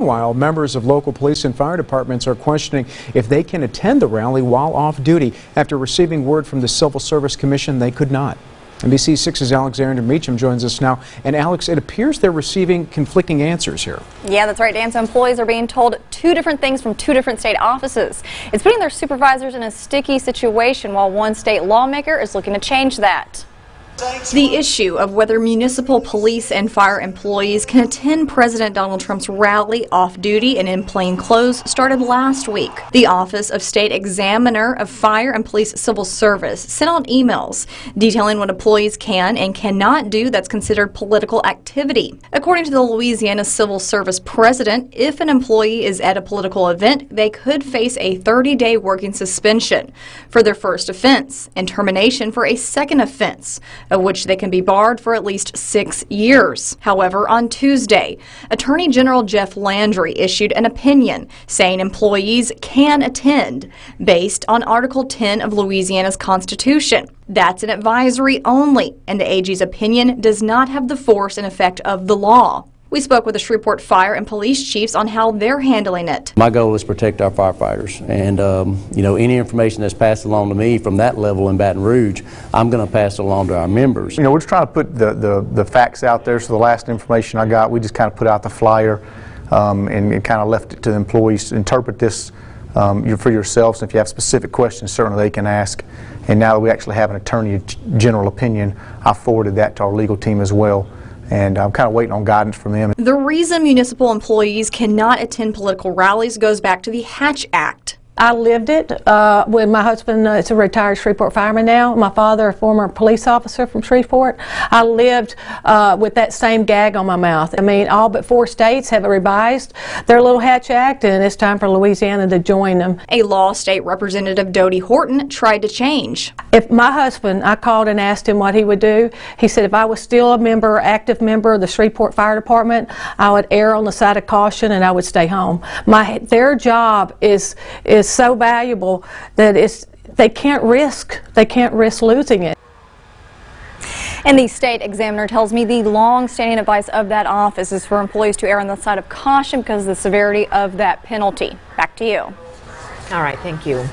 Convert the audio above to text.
Meanwhile, members of local police and fire departments are questioning if they can attend the rally while off duty after receiving word from the Civil Service Commission they could not. NBC 6's Alexander Meacham joins us now. And Alex, it appears they're receiving conflicting answers here. Yeah, that's right, Dan. So employees are being told two different things from two different state offices. It's putting their supervisors in a sticky situation, while one state lawmaker is looking to change that. The issue of whether municipal police and fire employees can attend President Donald Trump's rally off duty and in plain clothes started last week. The Office of State Examiner of Fire and Police Civil Service sent out emails detailing what employees can and cannot do that's considered political activity. According to the Louisiana Civil Service president, if an employee is at a political event, they could face a 30-day working suspension for their first offense and termination for a second offense, of which they can be barred for at least 6 years. However, on Tuesday, Attorney General Jeff Landry issued an opinion saying employees can attend based on Article 10 of Louisiana's Constitution. That's an advisory only, and the AG's opinion does not have the force and effect of the law. We spoke with the Shreveport fire and police chiefs on how they're handling it. My goal is to protect our firefighters, and you know, any information that's passed along to me from that level in Baton Rouge, I'm going to pass it along to our members. You know, we're just trying to put the facts out there. So the last information I got, we just kind of put out the flyer and kind of left it to the employees to interpret this for yourselves. And if you have specific questions, certainly they can ask. And now that we actually have an attorney general opinion, I forwarded that to our legal team as well. And I'm kind of waiting on guidance from them. The reason municipal employees cannot attend political rallies goes back to the Hatch Act. I lived it with my husband. Is a retired Shreveport fireman now. My father, a former police officer from Shreveport. I lived with that same gag on my mouth. I mean, all but 4 states have revised their little Hatch Act, and it's time for Louisiana to join them. A Law State Representative Dodie Horton tried to change. If my husband, I called and asked him what he would do. He said if I was still a member, active member of the Shreveport Fire Department, I would err on the side of caution and I would stay home. Their job is so valuable that they can't risk losing it. And the state examiner tells me the long-standing advice of that office is for employees to err on the side of caution because of the severity of that penalty. Back to you. All right, thank you.